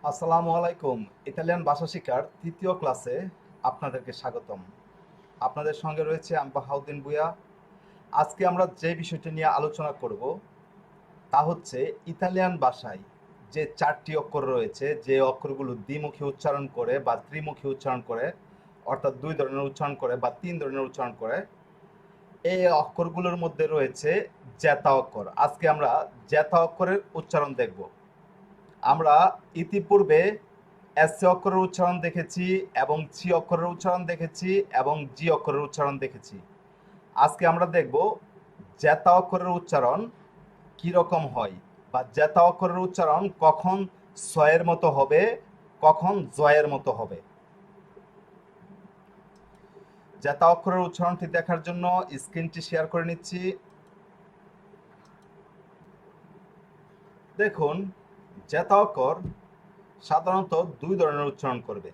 আসসালামু আলাইকুম। ইতালিয়ান ভাষা শিক্ষার তৃতীয় ক্লাসে আপনাদেরকে স্বাগতম। আপনাদের সঙ্গে রয়েছে আমি বাহাউদ্দিন ভূঁইয়া। আজকে আমরা যে বিষয়টি নিয়ে আলোচনা করব তা হচ্ছে ইতালিয়ান ভাষায় যে চারটি অক্ষর রয়েছে, যে অক্ষরগুলো দ্বিমুখী উচ্চারণ করে বা ত্রিমুখী উচ্চারণ করে, অর্থাৎ দুই ধরনের উচ্চারণ করে বা তিন ধরনের উচ্চারণ করে, এই অক্ষরগুলোর মধ্যে রয়েছে জ্যাতা অক্ষর। আজকে আমরা জ্যাতা অক্ষরের উচ্চারণ দেখব। আমরা ইতিপূর্বে এস অক্ষরের উচ্চারণ দেখেছি এবং চি অক্ষরের উচ্চারণ দেখেছি এবং জি অক্ষরের উচ্চারণ দেখেছি। আজকে আমরা দেখব জ্যাতা অক্ষরের উচ্চারণ কি রকম হয়, বা জ্যাতা অক্ষরের উচ্চারণ কখন ছয়ের মতো হবে, কখন জয়ের মতো হবে। জ্যাতা অক্ষরের উচ্চারণটি দেখার জন্য স্ক্রিনটি শেয়ার করে নিচ্ছি। দেখুন, জ্যাতা অক্ষর সাধারণত দুই ধরনের উচ্চারণ করবে,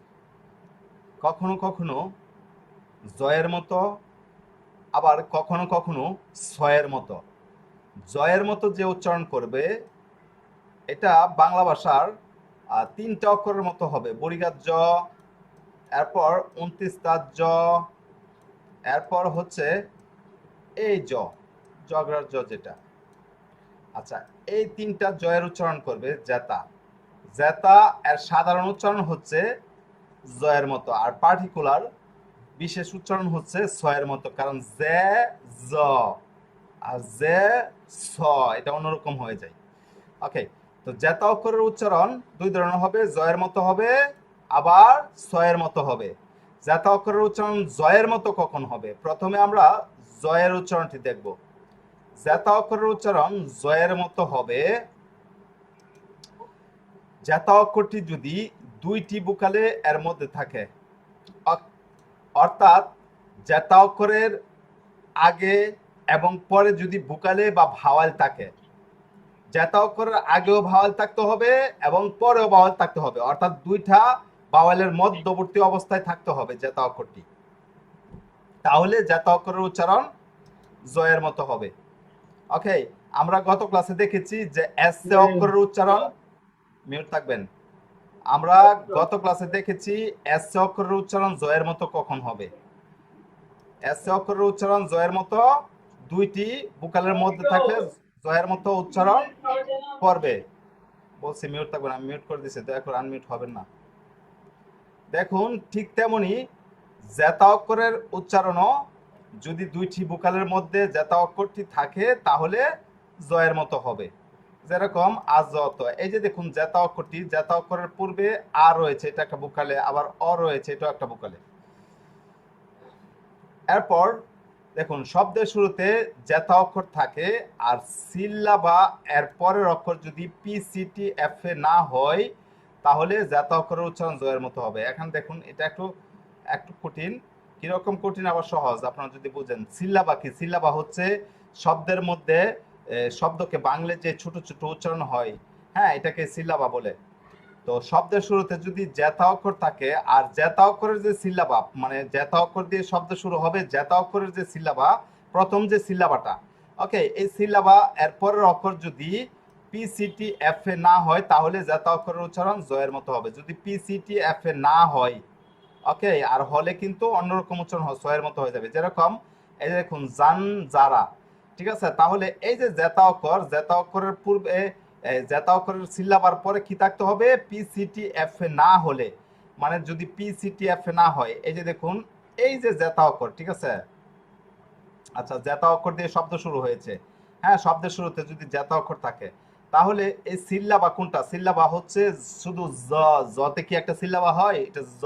কখনো কখনো জয়ের মতো, আবার কখনো কখনো ছয়ের মতো। জয়ের মতো যে উচ্চারণ করবে এটা বাংলা ভাষার তিনটা অক্ষরের মতো হবে। বড়িগার জ, এরপর 29 তার জ, এরপর হচ্ছে এই জ, জগড়ার জ যেটা। আচ্ছা, এই তিনটা জয়ের উচ্চারণ করবে জেতা। জেতা এর সাধারণ উচ্চারণ হচ্ছে জয়ের মতো, আর পার্টিকুলার বিশেষ উচ্চারণ হচ্ছে ছয়ের মতো, কারণ জে জ আর জে ছ এটা অন্যরকম হয়ে যায়। ওকে, তো জ্যাতা অক্ষরের উচ্চারণ দুই ধরনের হবে, জয়ের মতো হবে আবার ছয়ের মতো হবে। জ্যাতা অক্ষরের উচ্চারণ জয়ের মতো কখন হবে? প্রথমে আমরা জয়ের উচ্চারণটি দেখব। জ্যাতা অক্ষরের উচ্চারণ জয়ের মতো হবে জ্যাতা অক্ষরটি যদি দুইটি বুকালে এর মধ্যে থাকে, অর্থাৎ জ্যাতা অক্ষরের আগে এবং পরে যদি বুকালে বা ভাওয়াল থাকে। জ্যাতা অক্ষরের আগেও ভাওয়াল থাকতে হবে এবং পরেও ভাওয়াল থাকতে হবে, অর্থাৎ দুইটা ভাওয়ালের মধ্যবর্তী অবস্থায় থাকতে হবে জ্যাতা অক্ষরটি। তাহলে জ্যাতা অক্ষরের উচ্চারণ জয়ের মতো হবে। ওকে, আমরা গত ক্লাসে দেখেছি যে এস অক্ষরের উচ্চারণ, মিউট থাকবেন। আমরা গত ক্লাসে দেখেছি এস অক্ষরের উচ্চারণ জয়ের মতো কখন হবে। এস অক্ষরের উচ্চারণ জয়ের মতো দুইটি বুকালের মধ্যে থাকলে জয়ের মতো উচ্চারণ করবে। বলছি মিউট থাকবেন, আমি মিউট করে দিচ্ছি, দয়া করে আনমিউট হবেন না। দেখুন, ঠিক তেমনি জ্যাতা অক্ষরের উচ্চারণও যদি দুইটি বুকালের মধ্যে জ্যাতা অক্ষরটি থাকে তাহলে জয়ের মতো হবে। যেরকম আজত, এই যে দেখুন জ্যাতা অক্ষরটি, জ্যাতা অক্ষরের পূর্বে আ রয়েছে, এটা একটা বুকালে, আবার অ রয়েছে, এটা একটা বুকালে। এরপর দেখুন, শব্দের শুরুতে জ্যাতা অক্ষর থাকে, আর সিল্লা বা এর পরের অক্ষর যদি পি সি টি এফ এ না হয় তাহলে জ্যাতা অক্ষরের উচ্চারণ জয়ের মতো হবে। এখন দেখুন, এটা একটু একটু কঠিন। কিরকম কঠিন আবার সহজ আপনারা যদি বুঝেন। সিল্লাবা কি? সিল্লাবা হচ্ছে শব্দের মধ্যে শব্দকে বাংলে যে ছোট ছোট উচ্চারণ হয়, হ্যাঁ, এটাকে সিল্লাবা বলে। তো শব্দের শুরুতে যদি জ্যাতা অক্ষর থাকে, আর জ্যাতা অক্ষরের যে সিল্লাবা, মানে জ্যাতা অক্ষর দিয়ে শব্দ শুরু হবে, জ্যাতা অক্ষরের যে সিল্লাবা, প্রথম যে সিল্লাবাটা, ওকে, এই সিল্লাবা এর পরের অক্ষর যদি পি সি টি এফ এ না হয় তাহলে জ্যাতা অক্ষরের উচ্চারণ জয়ের মতো হবে। যদি পি সি টি এফ এ না হয়, ওকে, আর হলে কিন্তু অন্যরকম উচ্চারণ ছয়ের মতো হয়ে যাবে। যেরকম এই যে দেখুন জান জারা, ঠিক আছে? তাহলে এই যে জেতা অক্ষর, জেতা অক্ষরের পূর্বে জেতা অক্ষরের সিল্লাবার পরে কি থাকতে হবে? পি সি টি এফ এ না হলে, মানে যদি পি সি টি এফ এ না হয়, এই যে দেখুন এই যে জেতা অক্ষর, ঠিক আছে? আচ্ছা, জেতা অক্ষর দিয়ে শব্দ শুরু হয়েছে, হ্যাঁ, শব্দের শুরুতে যদি জেতা অক্ষর থাকে তাহলে এই সিল্লাবা কোনটা? সিল্লাবা হচ্ছে শুধু জ। জতে কি একটা সিল্লাবা হয়? এটা জ,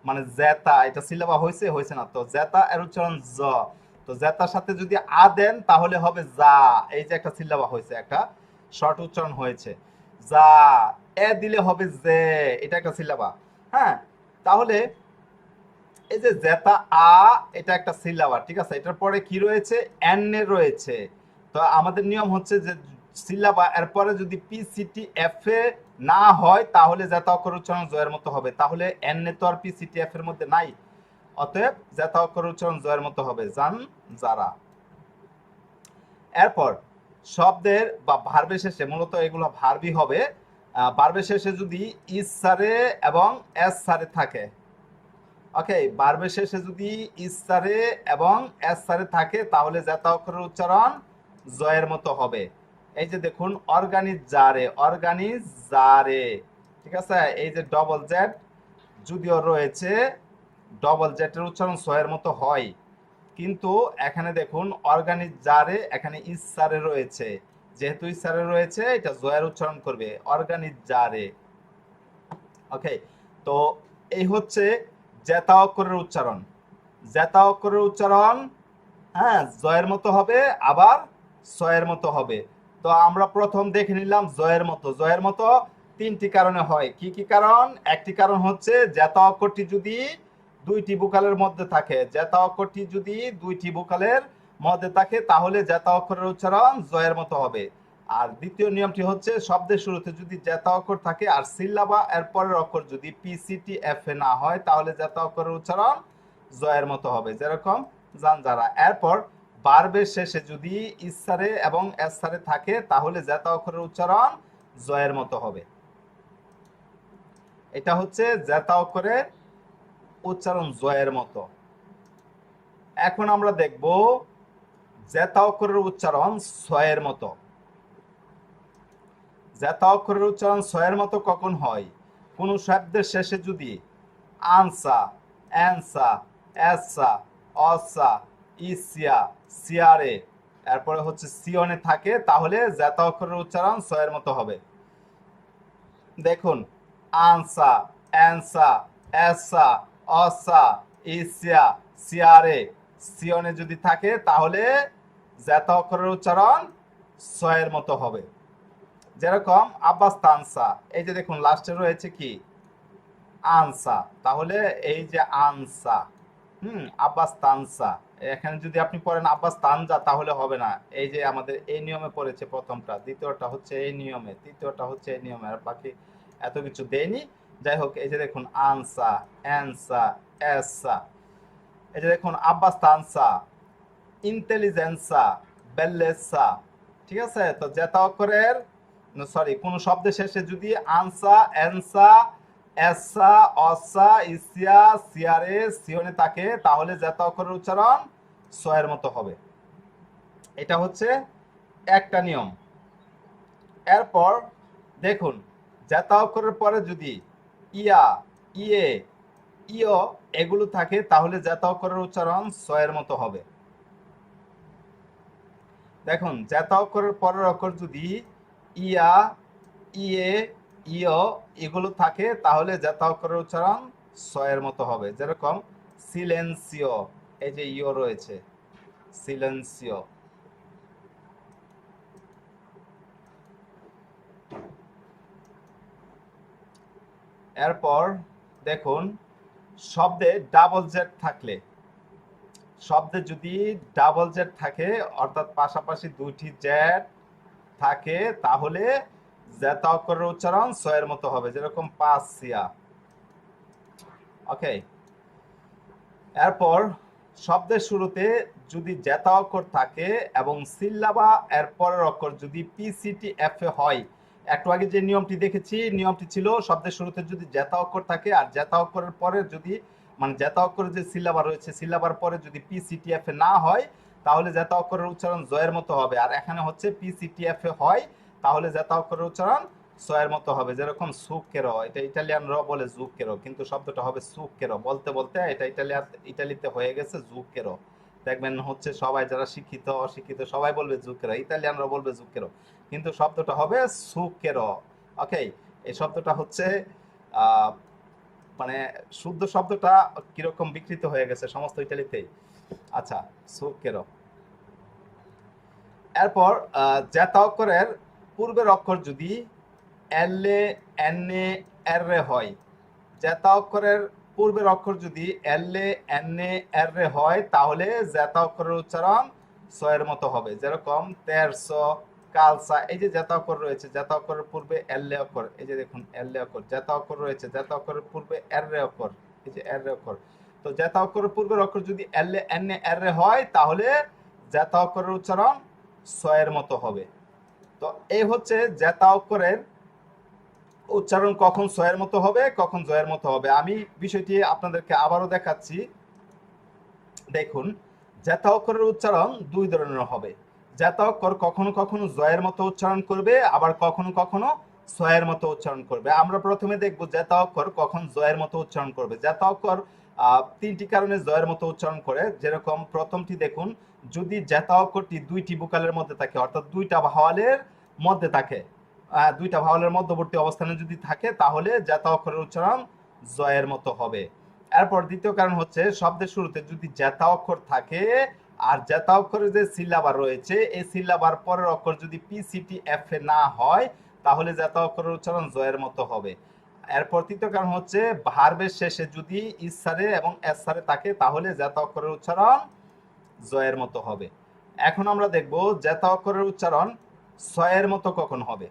মানে জেতা, এটা সিল্লাবা হয়েছে হয়েছে না? তো জেতা এর উচ্চারণ জ। তো জেতার সাথে যদি আ দেন তাহলে হবে যা। এই যে একটা সিল্লাবা হয়েছে, একটা শর্ট উচ্চারণ হয়েছে যা। এ দিলে হবে যে, এটা একটা সিল্লাবা। হ্যাঁ, তাহলে এই যে জেতা আ, এটা একটা সিলাবা, ঠিক আছে? এটার পরে কি রয়েছে? এন এ রয়েছে। তো আমাদের নিয়ম হচ্ছে যে সিলাবা এর পরে যদি পি সি টি এফ এ না হয় তাহলে জেতা অক্ষর উচ্চারণ জয়ের মতো হবে। তাহলে এন এ তো আর পি সি টি এফ এর মধ্যে নাই, অতএব জেতা অক্ষর উচ্চারণ জয়ের মতো হবে, জান যারা। এরপর শব্দের বা ভার্বের শেষে, মূলত এগুলো ভার্বই হবে, ভার্বের শেষে যদি ইসারে এবং এসারে থাকে, ওকে, ভার্বের শেষে যদি ইসারে এবং এসারে থাকে তাহলে জ্যাতা অক্ষরের উচ্চারণ জয়ের মতো হবে। এই যে দেখুন অর্গানিজারে, ঠিক আছে, এই যে ডবল জেড যদিও রয়েছে, ডবল জেটের উচ্চারণ সয়ের মতো হয়, কিন্তু এখানে দেখুন অর্গানিজারে এখানে ইসারে রয়েছে, যেহেতু ইসারে রয়েছে এটা জয়ের উচ্চারণ করবে অর্গানিজারে। ওকে, তো এই হচ্ছে জেতা অক্ষরের উচ্চারণ। জেতা অক্ষরের উচ্চারণ হ্যাঁ জয়ের মতো হবে, আবার সয়ের মতো হবে। তো আমরা প্রথম দেখে নিলাম জয়ের মতো। জয়ের মতো তিনটি কারণে হয়। কি কি কারণ? একটি কারণ হচ্ছে জেতা অক্ষরটি যদি দুইটি ভোকালের মধ্যে থাকে, জেতা অক্ষরটি যদি দুইটি ভোকালের মধ্যে থাকে তাহলে জেতা অক্ষরের উচ্চারণ জয়ের মতো হবে। আর দ্বিতীয় নিয়মটি হচ্ছে শব্দের শুরুতে যদি জেতা অক্ষর থাকে আর সিল্লাবা এর পরের অক্ষর যদি পিসিটি এফ এ না হয় তাহলে জেতা অক্ষরের উচ্চারণ জয়ের মতো হবে, যেরকম জানজারা। এরপর ভার্বের শেষে যদি ইসারে এবং এসারে থাকে তাহলে জেতা অক্ষরের উচ্চারণ জয়ের মতো হবে। এটা হচ্ছে জেতা অক্ষরের উচ্চারণ জয়ের মতো। এখন আমরা দেখব জেতা অক্ষরের উচ্চারণ ছয়ের মতো। জেতা অক্ষরের উচ্চারণ ছয়ের মতো কখন হয়? কোন শব্দের শেষে যদি আনসা, অ্যানসা, এসা, অসা, ইসিয়া, সিয়ারে এরপরে হচ্ছে সিয়নে থাকে তাহলে জেতা অক্ষরের উচ্চারণ ছয়ের মতো হবে। দেখুন আনসা, অ্যানসা, এসা, অসা, ইসিয়া, সিয়ারে সিয়নে যদি থাকে তাহলে জেতা অক্ষরের উচ্চারণ ছয়ের মতো হবে, যেরকম আব্বাস্তানসা। এই যে দেখুন লাস্টে রয়েছে কি আনসা, তাহলে এই যে আনসা, আব্বাস্তানসা, এখানে যদি আপনি পড়েন আব্বাস্তানজা তাহলে হবে না। এই যে আমাদের এই নিয়মে পড়েছে প্রথমটা, দ্বিতীয়টা হচ্ছে এই নিয়মে, তৃতীয়টা হচ্ছে এই নিয়মে, আর বাকি এত কিছু দেয়নি। যাই হোক, এই যে দেখুন আনসা, অ্যানসা, এসা, এই যে দেখুন আব্বাস্তানসা, ইন্টেলিজেন্সা, বেল্লেসা, ঠিক আছে। তো জেতা অক্ষরের সরি কোন শব্দের শেষে যদি আনসা, এনসা, এসা, অসা, ইসিয়া, সিয়ারে সিয়নে থাকে তাহলে জেতা অক্ষরের উচ্চারণ ছয়ের মতো হবে। এটা হচ্ছে একটা নিয়ম। এরপর দেখুন জেতা অক্ষরের পরে যদি ইয়া, ইয়ে, ইয় এগুলো থাকে তাহলে জেতা অক্ষরের উচ্চারণ ছয়ের মতো হবে। দেখুন জেতা অক্ষরের পরের অক্ষর যদি ইয়া, ইয়ে, ইয় এগুলো থাকে তাহলে জেতা অক্ষরের উচ্চারণ ছয়ের মতো হবে, যেরকম সিলেন্সিও, এই যে ইয় রয়েছে সিলেন্সিও। এরপর দেখুন শব্দে ডাবল জেড থাকলে, শব্দে যদি ডাবল জেড থাকে অর্থাৎ পাশাপাশি দুইটি জেড থাকে তাহলে জেতা অক্ষরের উচ্চারণ ছয়ের মতো হবে, যেরকম পাসিয়া। ওকে, এরপর শব্দের শুরুতে যদি জেতা অক্ষর থাকে এবং সিল্লাবা এর পরের অক্ষর যদি পিসিটি এফ এ হয়, একটু আগে যে নিয়মটি দেখেছি নিয়মটি ছিল শব্দের শুরুতে যদি জেতা অক্ষর থাকে আর জেতা অক্ষরের পরে যদি মানে জেতা অক্ষরের যে সিল্লাবা রয়েছে সিল্লাবার পরে যদি পিসিটি এফ এ না হয় তাহলে জেতা অক্ষরের উচ্চারণ জয়ের মতো হবে। আর এখানে হচ্ছে পিসিটি এফ এ হয় তাহলে জেতা অক্ষরের উচ্চারণ ছয়ের মতো হবে, যেরকম সুকেরো, এটা ইটালিয়ানরা বলে জুকেরো কিন্তু শব্দটা হবে সুকেরো, বলতে বলতে এটা ইটালিতে হয়ে গেছে জুকেরো। দেখবেন হচ্ছে সবাই যারা শিক্ষিত অশিক্ষিত সবাই বলবে জুকেরো, ইতালিয়ানরা বলবে জুকেরো কিন্তু শব্দটা হবে সুকেরো। ওকে, এই শব্দটা হচ্ছে মানে শুদ্ধ শব্দটা কিরকম বিকৃত হয়ে গেছে সমস্ত ইটালিতেই। আচ্ছা, সুকেরো। এরপর জেতা অক্ষরের পূর্বের অক্ষর যদি এলে, এনে, এররে হয়, জেতা অক্ষরের পূর্বের অক্ষর যদি এলে, এনে, এররে হয় তাহলে জেতা অক্ষরের উচ্চারণ ছয়ের মতো হবে, যেরকম তেরসো, কালসা। এই যে জেতা অক্ষর রয়েছে জেতা অক্ষরের পূর্বে এলে অক্ষর, এই যে দেখুন এলে অক্ষর, জেতা অক্ষর রয়েছে জেতা অক্ষরের পূর্বে এররে অক্ষর, এই যে এররে অক্ষর। তো জেতা অক্ষরের পূর্বের অক্ষর যদি এলে, এনে, এররে হয় তাহলে জেতা অক্ষরের উচ্চারণ ছয়ের মতো হবে। তো এই হচ্ছে জেতা অক্ষরের উচ্চারণ কখন সয়ের মতো হবে, কখন জয়ের মতো হবে, আমি বিষয়টি আপনাদেরকে আবারও দেখাচ্ছি। দেখুন, জ্যাতা অক্ষরের উচ্চারণ দুই ধরনের হবে। জ্যাতা অক্ষর কখনো কখনো জয়ের মতো উচ্চারণ করবে, আবার কখনো কখনো সয়ের মতো উচ্চারণ করবে। আমরা প্রথমে দেখব জ্যাতা অক্ষর কখন জয়ের মতো উচ্চারণ করবে। জ্যাতা অক্ষর তিনটি কারণে জয়ের মতো উচ্চারণ করে। যেরকম প্রথমটি দেখুন, যদি জ্যাতা অক্ষরটি দুইটি ভোকালের মধ্যে থাকে, অর্থাৎ দুইটা ভাওয়ালের মধ্যে থাকে, দুইটা ভাওয়ালের মধ্যবর্তী অবস্থানে যদি থাকে, তাহলে জ্যাতা অক্ষরের উচ্চারণ জয়ের মতো হবে। এরপর দ্বিতীয় কারণ হচ্ছে, শব্দের শুরুতে যদি জ্যাতা অক্ষর থাকে আর জ্যাতা অক্ষরের যে সিলাবার রয়েছে, এই সিলাবার পরের অক্ষর যদি পিসিটি এফ এ না হয়, তাহলে জ্যাতা অক্ষরের উচ্চারণ জয়ের মতো হবে। এরপর তৃতীয় কারণ হচ্ছে, ভার্বের শেষে যদি ইসারে এবং এসারে থাকে, তাহলে জ্যাতা অক্ষরের উচ্চারণ জয়ের মতো হবে। এখন আমরা দেখব জ্যাতা অক্ষরের উচ্চারণ সয়ের মতো কখন হবে।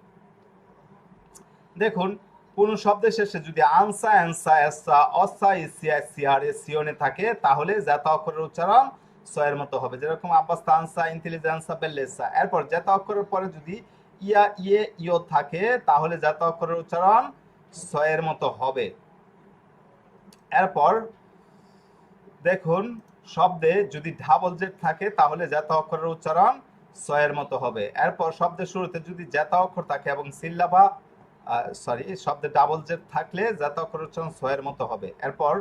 দেখুন, কোন শব্দের শেষে যদি আনসা, অ্যানসা, এসা, অসা, ইসিয়া, সিয়ার, সিওনে থাকে, তাহলে জ্যাতা অক্ষরের উচ্চারণ সয়ের মতো হবে। যেরকম আব্বাস্তানসা, ইন্টেলিজেন্সা, বেল্লেসা। এরপর জ্যাতা অক্ষরের পরে যদি ইয়া, ইয়ে, ইও থাকে, তাহলে জ্যাতা অক্ষরের উচ্চারণ সয়ের মতো হবে। এরপর দেখুন, শব্দে যদি ডাবল জেড থাকে, তাহলে জ্যাতা অক্ষরের উচ্চারণ সয়ের মতো হবে। এরপর শব্দের শুরুতে যদি জ্যাতা অক্ষর থাকে এবং সিল্লাবা শব্দে ডাবল জেড থাকলে জ্যাতা অক্ষর উচ্চারণ সয়ের মতো হবে। এরপর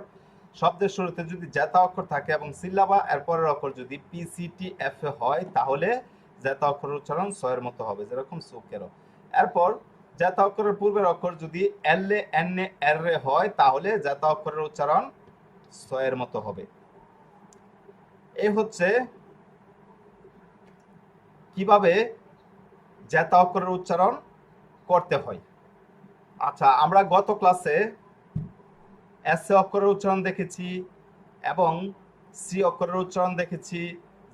শব্দের শুরুতে যদি জ্যাতা অক্ষর থাকে এবং সিল্লাবা এরপরের অক্ষর যদি পিসিটি এফ এ হয়, তাহলে জ্যাতা অক্ষর উচ্চারণ সয়ের মতো হবে। যেরকম সুকেরো। এরপর জ্যাতা অক্ষরের পূর্বের অক্ষর যদি এল এ, এন এ, এর এ হয়, তাহলে জ্যাতা অক্ষরের উচ্চারণ সয়ের মতো হবে। এই হচ্ছে কিভাবে জ্যাতা অক্ষরের উচ্চারণ করতে হয়। আচ্ছা, আমরা গত ক্লাসে এস অক্ষরের উচ্চারণ দেখেছি এবং সি অক্ষরের উচ্চারণ দেখেছি,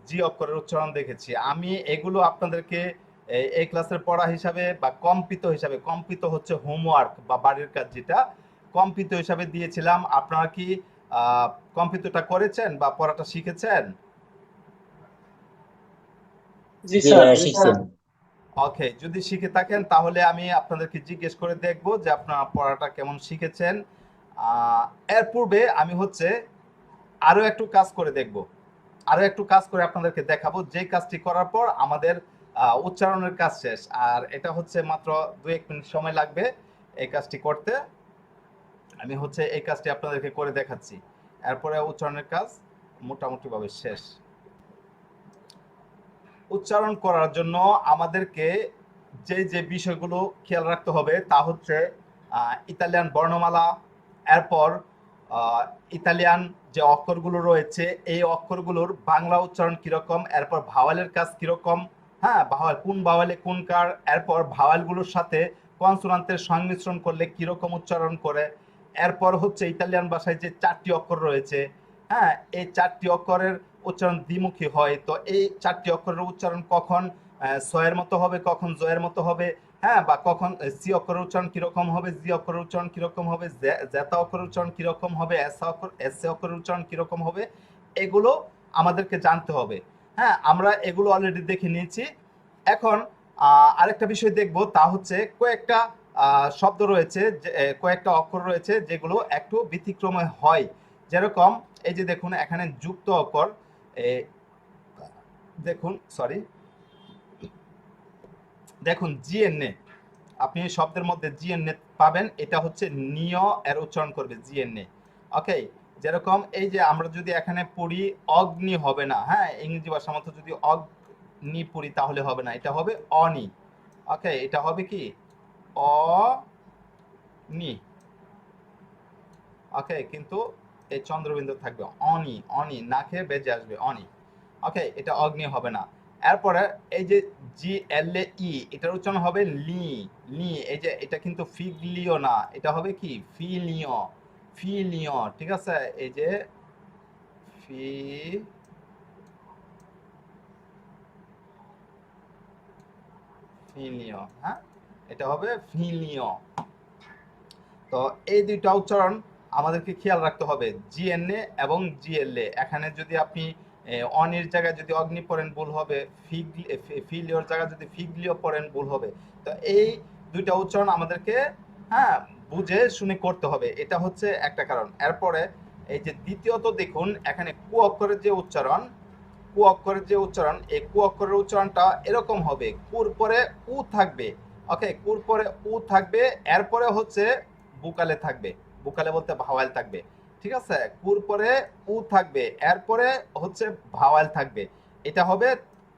জি অক্ষরের উচ্চারণ দেখেছি। আমি এগুলো আপনাদেরকে এই ক্লাসের পড়া হিসাবে বা কম্পিত হচ্ছে হোমওয়ার্ক বা বাড়ির কাজ, যেটা কম্পিত হিসাবে দিয়েছিলাম। আপনারা কি কম্পিতটা করেছেন বা পড়াটা শিখেছেন? জি স্যার। শিখছেন। ওকে, যদি শিখে থাকেন তাহলে আমি আপনাদেরকে জিজ্ঞেস করে দেখব যে আপনারা পড়াটা কেমন শিখেছেন। এর পূর্বে আমি হচ্ছে আরো একটু কাজ করে দেখব, আরো একটু কাজ করে আপনাদেরকে দেখাবো, যে কাজটি করার পর আমাদের উচ্চারণের কাজ শেষ। আর এটা হচ্ছে মাত্র 2-1 মিনিট সময় লাগবে এই কাজটি করতে। আমি হচ্ছে এই কাজটি আপনাদেরকে করে দেখাচ্ছি, এরপরে উচ্চারণের কাজ মোটামুটি ভাবে শেষ। উচ্চারণ করার জন্য আমাদেরকে যে যে বিষয়গুলো খেয়াল রাখতে হবে তা হচ্ছে ইতালিয়ান বর্ণমালা, এরপর ইতালিয়ান যে অক্ষরগুলো রয়েছে এই অক্ষরগুলোর বাংলা উচ্চারণ কিরকম, এরপর ভাওয়ালের কাজ কিরকম, হ্যাঁ ভাওয়াল কোন ভাওয়ালে কোন কার, এরপর ভাওয়ালগুলোর সাথে কনসোনান্টের সংমিশ্রণ করলে কিরকম উচ্চারণ করে, এরপর হচ্ছে ইতালিয়ান ভাষায় যে 4টি অক্ষর রয়েছে, হ্যাঁ এই 4টি অক্ষরের উচ্চারণ দ্বিমুখী হয়, তো এই 4টি অক্ষরের উচ্চারণ কখন সয়ের মতো হবে, কখন জয়ের মতো হবে, হ্যাঁ বা কখন সি অক্ষরের উচ্চারণ কিরকম হবে, জি অক্ষরের উচ্চারণ কিরকম হবে, জেতা অক্ষরের উচ্চারণ কিরকম হবে, এস অক্ষরের উচ্চারণ কিরকম হবে, এগুলো আমাদেরকে জানতে হবে। হ্যাঁ, আমরা এগুলো অলরেডি দেখে নিয়েছি। এখন আরেকটা বিষয় দেখব, তা হচ্ছে কয়েকটা শব্দ রয়েছে, কয়েকটা অক্ষর রয়েছে যেগুলো একটু ব্যতিক্রমে হয়। যেরকম এই যে দেখুন, এখানে যুক্ত অক্ষর, দেখুন সরি, দেখুন জিএনএ, আপনি শব্দের মধ্যে জিএনএ পাবেন, এটা হচ্ছে নিয় এর উচ্চারণ করবে জিএনএ। ওকে, যেরকম এই যে আমরা যদি এখানে পড়ি অগ্নি হবে না, হ্যাঁ ইংরেজি ভাষার মতো যদি অগ্নি পড়ি তাহলে হবে না, এটা হবে অনি। ওকে, এটা হবে কি অনি। ওকে, কিন্তু এই চন্দ্রবিন্দু থাকবে অনি, অনি নাকে বেজে আসবে অনি। ওকে, এটা অগ্নি হবে না। এরপরে এই যে জি এল এ ই, এটার উচ্চারণ হবে লি, লি। এই যে এটা কিন্তু ফিগলিও না, এটা হবে কি ফিলিও, ফিলিও, ঠিক আছে। এই যে ফি, ফিলিও, হ্যাঁ এটা হবে ফিলিও। তো এই দুইটা উচ্চারণ আমাদেরকে খেয়াল রাখতে হবে, জিএনএ এবং জিএলএ। এখানে যদি আপনি অনির জায়গায় যদি অগ্নি পড়েন ভুল হবে, ফিলিওর জায়গায় যদি ফিগলিও পড়েন ভুল হবে। তো এই দুইটা উচ্চারণ আমাদেরকে হ্যাঁ, বুঝে শুনে করতে হবে, এটা হচ্ছে একটা কারণ। এরপরে এই যে দ্বিতীয়ত দেখুন এখানে কু অক্ষরের যে উচ্চারণ, কু অক্ষরের যে উচ্চারণ, এই কু অক্ষরের উচ্চারণটা এরকম হবে, কুর পরে উ থাকবে। ওকে, কুর পরে উ থাকবে, এরপরে হচ্ছে বুকালে থাকবে, বুকালে বলতে ভাওয়াল থাকবে। ঠিক আছে, কুর পরে উ থাকবে, এরপরে হচ্ছে ভাওয়াল থাকবে। এটা হবে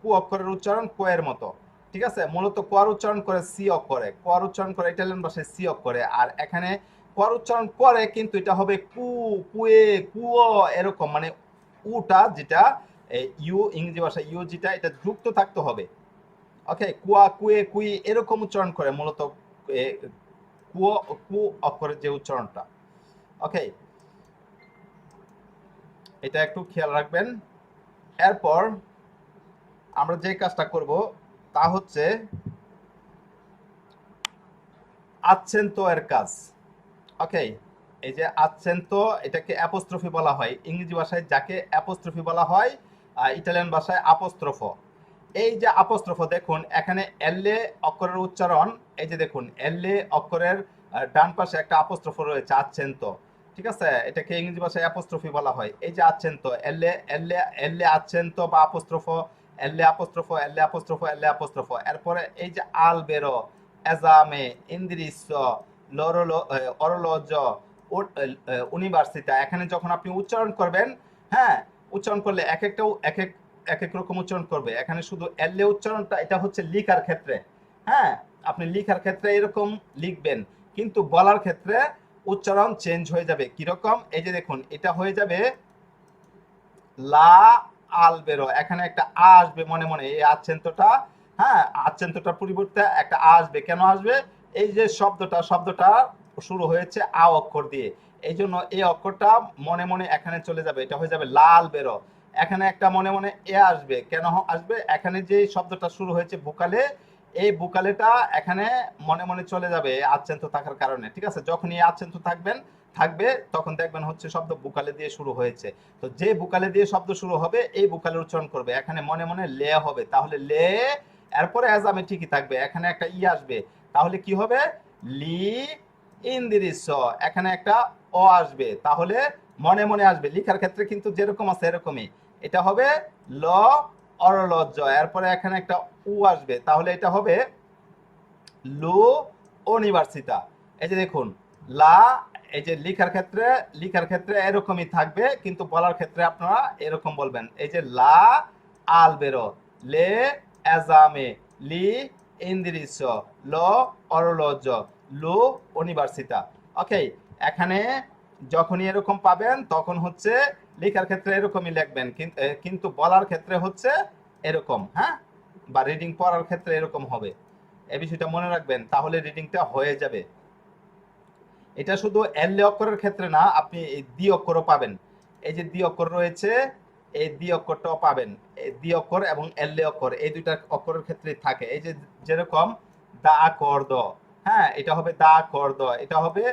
কু অক্ষরের উচ্চারণ ক এর মতো। ঠিক আছে, মূলত কর উচ্চারণ করে সি অক্ষরে, কর উচ্চারণ করে ইটালিয়ান ভাষায় সি অক্ষরে, আর এখানে কর উচ্চারণ করে কিন্তু এটা হবে কু, কুয়ে, কুয়ো, এরকম, মানে উটা যেটা ইউ ইংরেজি ভাষায় ইউ যেটা, এটা যুক্ত থাকতে হবে। ওকে, কুয়া, কুয়ে, কুই এরকম উচ্চারণ করে মূলত এ, কুয়ো, কু অক্ষরের যে উচ্চারণটা। ওকে, এটা একটু খেয়াল রাখবেন। এরপর আমরা যে কাজটা করব তা হচ্ছে আচ্ছেন্ত এর কাজ। ওকে, এই যে আচ্ছেন্ত, এটাকে অ্যাপোস্ট্রফি বলা হয় ইংরেজি ভাষায়, যাকে অ্যাপোস্ট্রফি বলা হয়, ইটালিয়ান ভাষায় আপোস্ট্রোফ। এই যে আপোস্ট্রোফ, দেখুন এখানে এলএ অক্ষরের উচ্চারণ, এই যে দেখুন এলএ অক্ষরের ডান পাশে একটা আপোস্ট্রোফ রয়েছে, আচ্ছেন্ত। ঠিক আছে, এটাকে ইংরেজি ভাষায় অ্যাপোস্ট্রফি বলা হয়। এই যে আচ্ছেন্ত, এলএ এলএ এলএ আচ্ছেন্ত বা আপোস্ট্রোফ, এলএ আপোস্ট্রোফ, এলএ আপোস্ট্রোফ, এলএ আপোস্ট্রোফ। এরপরে এই যে আলবেরো, এজামে, ইন্দ্রিস, লরলো, অরলজ, ইউনিভার্সিটা, এখানে যখন আপনি উচ্চারণ করবেন, হ্যাঁ, উচ্চারণ করলে এক একটা এক এক এক এক রকম উচ্চারণ করবে। এখানে শুধু এলএ উচ্চারণটা, এটা হচ্ছে লিখার ক্ষেত্রে। হ্যাঁ, আপনি লিখার ক্ষেত্রে এরকম লিখবেন, কিন্তু বলার ক্ষেত্রে উচ্চারণ চেঞ্জ হয়ে যাবে। কিরকম, এই যে দেখুন এটা হয়ে যাবে লা আলবেরো, এখানে একটা আ আসবে মনে মনে, এই আচ্ছেন্তটা, হ্যাঁ, আচ্ছেন্তটার পরিবর্তে একটা আ আসবে। কেন আসবে, এই যে শব্দটা শুরু হয়েছে আ অক্ষর দিয়ে, এই জন্য এই অক্ষরটা মনে মনে এখানে চলে যাবে, এটা হয়ে যাবে লাল বেরো। এখানে একটা মনে মনে এ আসবে, কেন আসবে, এখানে যে শব্দটা শুরু হয়েছে বুকালে, এই বুকালেটা এখানে মনে মনে চলে যাবে আচ্ছেন্ত থাকার কারণে। ঠিক আছে, যখন এই আচ্ছেন্ত থাকবে তখন দেখবেন হচ্ছে শব্দ বুকালে দিয়ে শুরু হয়েছে। তো যে বুকালে দিয়ে শব্দ শুরু হবে এই বুকালের উচ্চারণ করবে, এখানে মনে মনে লে হবে, তাহলে লে, এরপরে আজামে ঠিকই থাকবে, এখানে একটা ই আসবে, তাহলে কি হবে, লি ইন্দিরিস, এখানে একটা অ আসবে, তাহলে মনে মনে আসবে। লিখার ক্ষেত্রে কিন্তু যেরকম আছে এরকমই, এটা হবে ল অরলজ্জ, এরপরে এখানে একটা উ আসবে, তাহলে এটা হবে লো ইউনিভার্সিটা। এই যে দেখুন লা, এই যে লিখার ক্ষেত্রে এরকমই থাকবে, কিন্তু বলার ক্ষেত্রে আপনারা এরকম বলবেন, এই যে লা আলবেরো, লে এজামে, লি ইন্দিরিস, ল অরলজ, লো ইউনিভার্সিটা। ওকে, এখানে যখনই এরকম পাবেন তখন হচ্ছে লেখার ক্ষেত্রে এরকমই লিখবেন, কিন্তু বলার ক্ষেত্রে হচ্ছে এরকম, হ্যাঁ, বা রিডিং পড়ার ক্ষেত্রে এরকম হবে। এই বিষয়টা মনে রাখবেন, তাহলে রিডিংটা হয়ে যাবে। এটা শুধু এল অক্ষরের ক্ষেত্রে না, আপনি এই দ্বি অক্ষরও পাবেন। এই যে দ্বি অক্ষর রয়েছে, এই দ্বি অক্ষরটাও পাবেন। এই দ্বি অক্ষর এবং এল অক্ষর এই দুইটা অক্ষরের ক্ষেত্রে থাকে। এই যে যেরকম দা কর্দ, হ্যাঁ, এটা হবে দা কর্দ, এটা হবে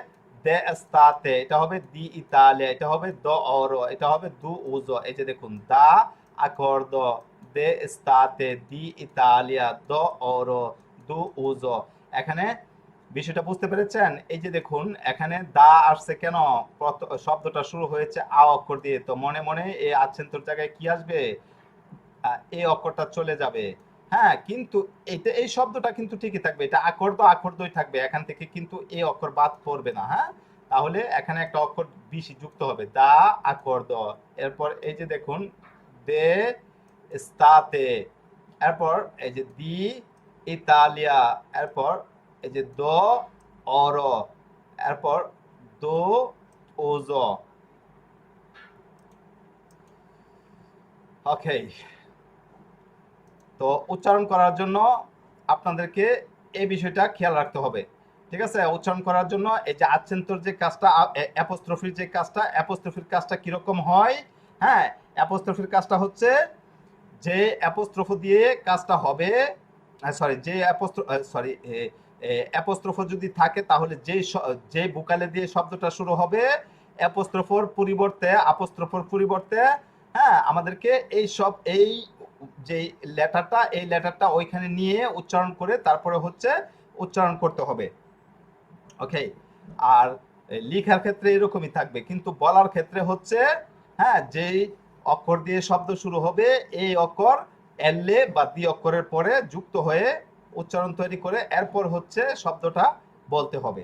দে স্তাতে, এটা হবে দি ইতালিয়া, এটা হবে দ অর, এটা হবে দু উজ। এই যে দেখুন দা আকর্দ, দে স্তাতে, দি ইতালিয়া, দ অর, দু উজ। এখানে বিষয়টা বুঝতে পেরেছেন? এই যে দেখুন এখানে দা আসছে কেন, শব্দটা শুরু হয়েছে আ অক্ষর দিয়ে, তো মনে মনে এই আচ্ছেন্তর জায়গায় কি আসবে, এই অক্ষরটা চলে যাবে। হ্যাঁ, কিন্তু এই শব্দটা কিন্তু ঠিকই থাকবে, এটা আকর্দই থাকবে, এখান থেকে কিন্তু এই অক্ষর বাদ পড়বে না। হ্যাঁ, তাহলে এখানে একটা অক্ষর বেশি যুক্ত হবে, দা আকর্দ। এরপর এই যে দেখুন দে স্তাতে, এরপর এই যে দি ইতালিয়া, এরপর এই যে দ অর, এরপর দো ওজ। ওকে, তো উচ্চারণ করার জন্য আপনাদেরকে এই বিষয়টা খেয়াল রাখতে হবে। ঠিক আছে, উচ্চারণ করার জন্য এই যে আচ্ছেন্তর যে কাজটা, অ্যাপোস্ট্রফির কাজটা কিরকম হয়, হ্যাঁ, অ্যাপোস্ট্রফির কাজটা হচ্ছে যে অ্যাপোস্ট্রোফ দিয়ে কাজটা হবে, সরি, যে অ্যাপোস্ট্রোফ যদি থাকে তাহলে যে বুকালে দিয়ে শব্দটা শুরু হবে অ্যাপোস্ট্রোফোর পরিবর্তে, আপোস্ট্রোফোর পরিবর্তে, হ্যাঁ, আমাদেরকে এই যে লেটারটা ওইখানে নিয়ে উচ্চারণ করে তারপরে হচ্ছে উচ্চারণ করতে হবে। ওকে। আর লেখার ক্ষেত্রে এরকমই থাকবে, কিন্তু বলার ক্ষেত্রে হচ্ছে হ্যাঁ, যেই অক্ষর দিয়ে শব্দ শুরু হবে এই অক্ষর এলে বা দ্বি অক্ষরের পরে যুক্ত হয়ে উচ্চারণ তৈরি করে এরপর হচ্ছে শব্দটা বলতে হবে।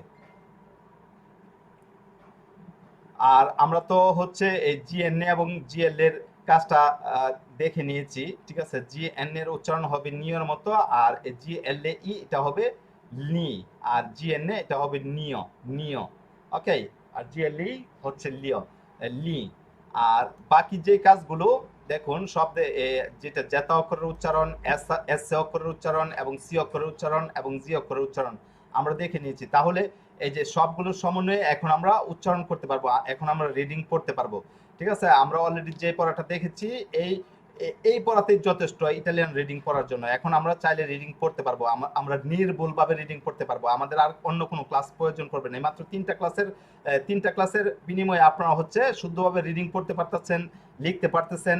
আর আমরা তো হচ্ছে এই জিএনএ এবং জিএল এর কাজটা দেখে নিয়েছি, ঠিক আছে। জিএন এর উচ্চারণ হবে নিয়র মতো, আর জিএলএ ই এটা হবে নি, আর জিএনএ এটা হবে নিয়, নিয়। ওকে। আর জিএলই হচ্ছে লিও, লি। আর বাকি যে কাজগুলো দেখুন শব্দে যেটা জেতা অক্ষরের উচ্চারণ, এস অক্ষরের উচ্চারণ এবং সি অক্ষরের উচ্চারণ এবং জি অক্ষরের উচ্চারণ আমরা দেখে নিয়েছি। তাহলে এই যে সবগুলোর সমন্বয়ে এখন আমরা উচ্চারণ করতে পারবো, এখন আমরা রিডিং পড়তে পারবো, ঠিক আছে। আমরা অলরেডি যে পড়াটা দেখেছি এই এই পড়াতেই যথেষ্ট ইটালিয়ান রিডিং পড়ার জন্য। এখন আমরা চাইলে রিডিং পড়তে পারবো, আমরা নির্ভুলভাবে রিডিং পড়তে পারবো, আমাদের আর অন্য কোনো ক্লাস প্রয়োজন পড়বে না। মাত্র তিনটা ক্লাসের বিনিময়ে আপনারা হচ্ছে শুদ্ধভাবে রিডিং পড়তে পারতেছেন, লিখতে পারতেছেন।